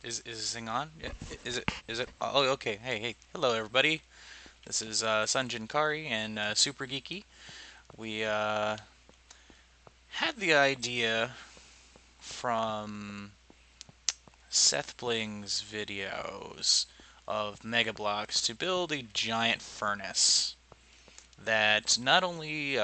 Is this thing on? Is it? Oh, okay. Hey, hello everybody. This is Sunjin Kari and Super Geeky. We had the idea from Seth Bling's videos of Mega Bloks to build a giant furnace that not only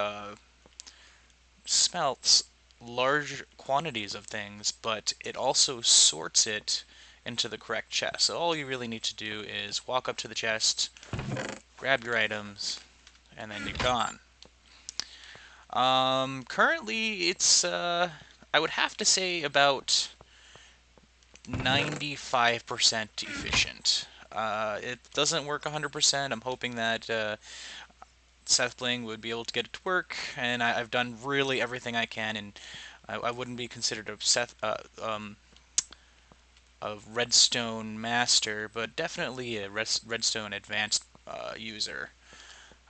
smelts large quantities of things, but it also sorts it into the correct chest. So all you really need to do is walk up to the chest, grab your items, and then you're gone. Currently, it's I would have to say about 95% efficient. It doesn't work 100%. I'm hoping that Seth Bling would be able to get it to work, and I've done really everything I can, and I wouldn't be considered a Redstone master, but definitely a Redstone advanced user.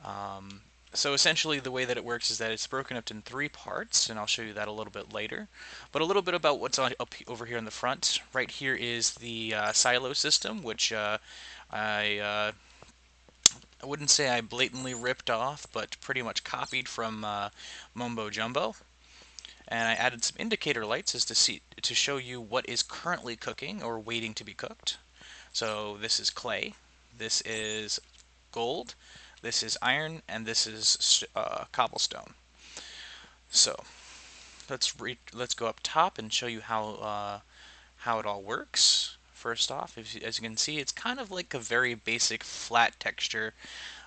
Um, so essentially, the way that it works is that it's broken up in three parts, and I'll show you that a little bit later. But a little bit about what's up over here in the front. Right here is the silo system, which I wouldn't say I blatantly ripped off, but pretty much copied from Mumbo Jumbo. And I added some indicator lights as to show you what is currently cooking or waiting to be cooked. So this is clay, this is gold, this is iron, and this is cobblestone. So let's go up top and show you how it all works. First off, as you can see, it's kind of like a very basic flat texture.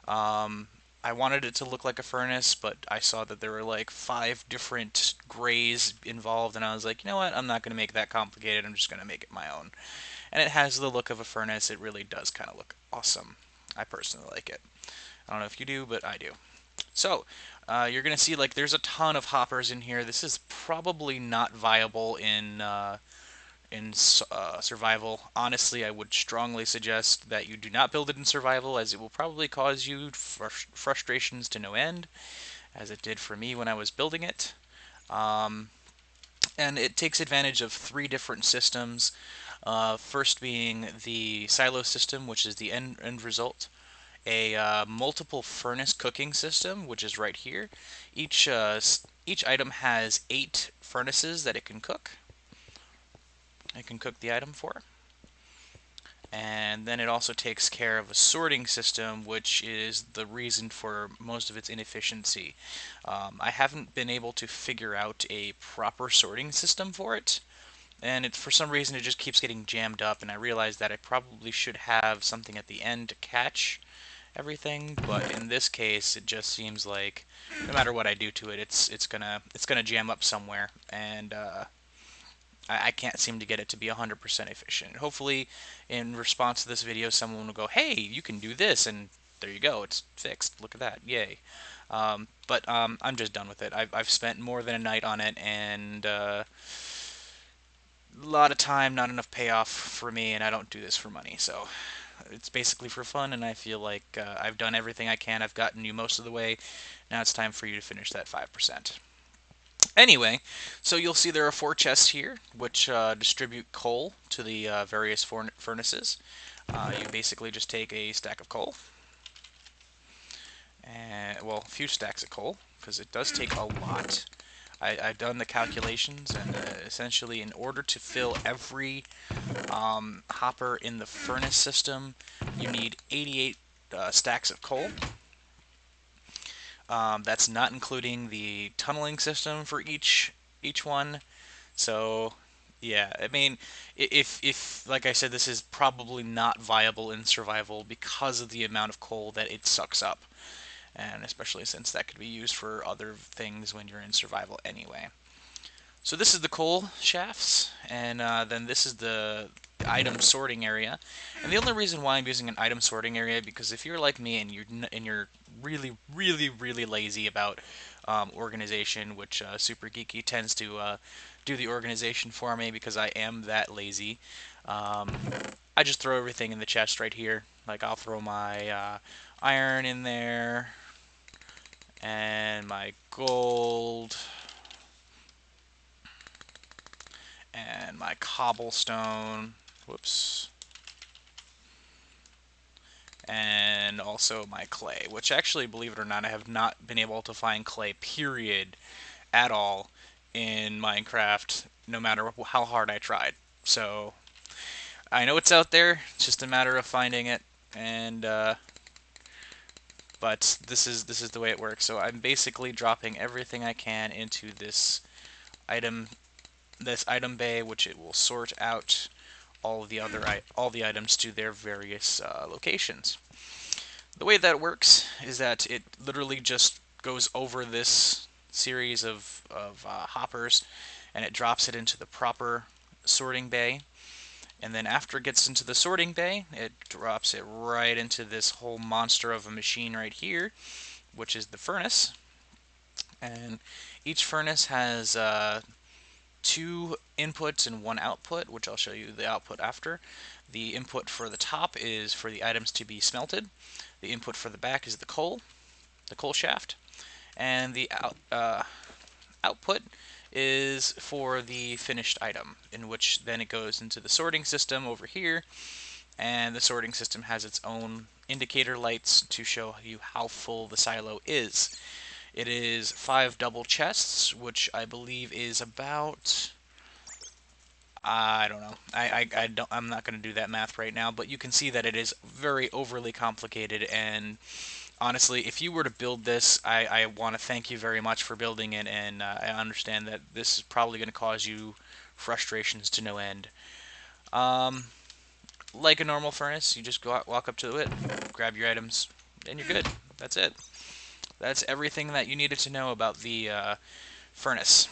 Um, I wanted it to look like a furnace, but I saw that there were like five different grays involved, and I was like, you know what? I'm not going to make that complicated. I'm just going to make it my own. And it has the look of a furnace. It really does kind of look awesome. I personally like it. I don't know if you do, but I do. So, you're going to see like there's a ton of hoppers in here. This is probably not viable in survival. Honestly, I would strongly suggest that you do not build it in survival, as it will probably cause you frustrations to no end, as it did for me when I was building it. Um, and it takes advantage of three different systems. First being the silo system, which is the end result. A multiple furnace cooking system, which is right here. Each item has 8 furnaces that it can cook. It can cook the item for. And then it also takes care of a sorting system, which is the reason for most of its inefficiency. I haven't been able to figure out a proper sorting system for it, and for some reason it just keeps getting jammed up. And I realized that I probably should have something at the end to catch everything, but in this case, it just seems like no matter what I do to it, it's gonna jam up somewhere, and I can't seem to get it to be 100% efficient. Hopefully, in response to this video, someone will go, "Hey, you can do this," and there you go, it's fixed. Look at that, yay! But I'm just done with it. I've spent more than a night on it, and a lot of time, not enough payoff for me, and I don't do this for money, so it's basically for fun, and I feel like I've done everything I can. I've gotten you most of the way. Now it's time for you to finish that 5%. Anyway, so you'll see there are 4 chests here, which distribute coal to the various furnaces. You basically just take a stack of coal, and well, a few stacks of coal, because it does take a lot. I've done the calculations, and essentially, in order to fill every hopper in the furnace system, you need 88 stacks of coal. That's not including the tunneling system for each one. So, yeah, I mean, if like I said, this is probably not viable in survival because of the amount of coal that it sucks up, and especially since that could be used for other things when you're in survival anyway. So this is the coal shafts, and then this is the item sorting area. And the only reason why I'm using an item sorting area because if you're like me and you're really really lazy about organization, which Super Geeky tends to do the organization for me because I am that lazy. Um, I just throw everything in the chest right here. Like I'll throw my iron in there and my gold and my cobblestone. Whoops. And also my clay, which actually, believe it or not, I have not been able to find clay, period, at all in Minecraft, no matter how hard I tried. So I know it's out there. It's just a matter of finding it, and but this is the way it works. So I'm basically dropping everything I can into item this item bay, which it will sort out all the items to their various locations. The way that it works is that it literally just goes over this series of hoppers, and it drops it into the proper sorting bay. And then after it gets into the sorting bay, it drops it right into this whole monster of a machine right here, which is the furnace. And each furnace has two inputs and one output, which I'll show you the output after. The input for the top is for the items to be smelted. The input for the back is the coal shaft. And the output is for the finished item, in which then it goes into the sorting system over here, and the sorting system has its own indicator lights to show you how full the silo is. It is 5 double chests, which I believe is about, I don't know. I'm not going to do that math right now, but you can see that it is very overly complicated, and honestly, if you were to build this, I want to thank you very much for building it, and I understand that this is probably going to cause you frustrations to no end. Um, like a normal furnace, you just go out, walk up to it, grab your items, and you're good. That's it. That's everything that you needed to know about the furnace,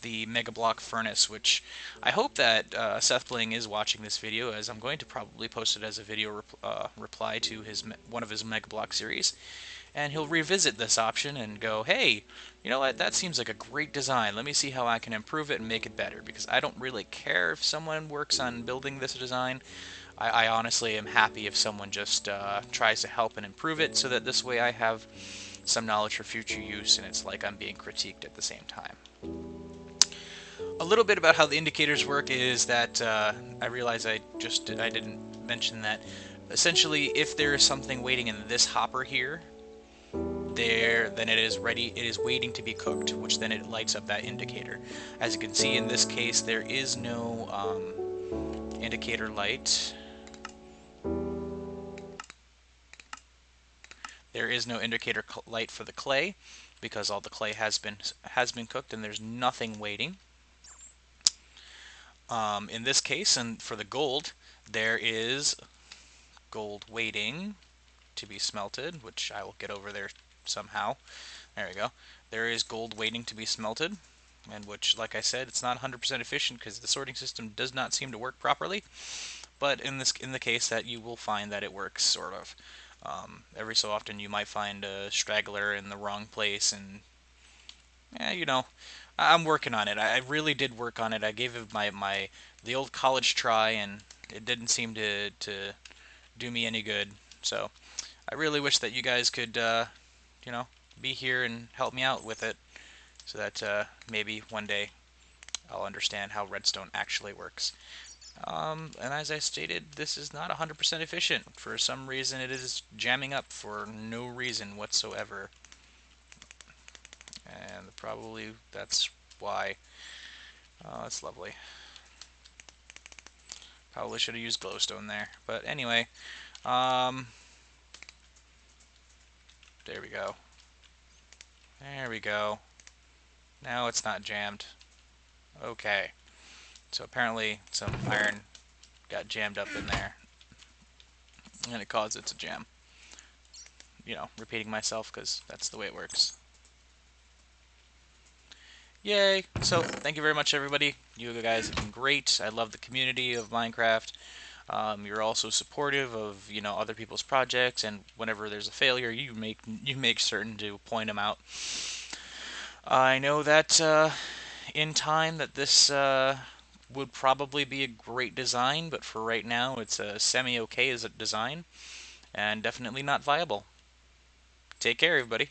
the Mega Block furnace, which I hope that Seth Bling is watching this video, as I'm going to probably post it as a video reply to one of his Mega Block series, and he'll revisit this option and go, hey, you know what, that seems like a great design. Let me see how I can improve it and make it better, because I don't really care if someone works on building this design. I honestly am happy if someone just tries to help and improve it, so that this way I have some knowledge for future use, and it's like I'm being critiqued at the same time. A little bit about how the indicators work is that I realize I didn't mention that. Essentially, if there is something waiting in this hopper here, then it is ready. It is waiting to be cooked, which then it lights up that indicator. As you can see in this case, there is no indicator light. There is no indicator light for the clay because all the clay has been cooked, and there's nothing waiting. In this case, and for the gold, there is gold waiting to be smelted, which I will get over there somehow. There we go. There is gold waiting to be smelted, and which, like I said, it's not 100% efficient because the sorting system does not seem to work properly. But in the case that you will find that it works, sort of. Every so often you might find a straggler in the wrong place, and you know, I'm working on it. I really did work on it. I gave it the old college try, and it didn't seem to do me any good. So I really wish that you guys could, be here and help me out with it, so that maybe one day I'll understand how redstone actually works. And as I stated, this is not 100% efficient. For some reason, it is jamming up for no reason whatsoever. And probably that's why. Oh, that's lovely. Probably should have used glowstone there. But anyway, there we go. There we go. Now it's not jammed. Okay. So apparently some iron got jammed up in there, and it caused it to jam. Repeating myself because that's the way it works. Yay! So, thank you very much, everybody. You guys have been great. I love the community of Minecraft. You're also supportive of other people's projects, and whenever there's a failure, you make certain to point them out. I know that in time that this would probably be a great design, but for right now, it's a semi-okay as a design, and definitely not viable. Take care, everybody.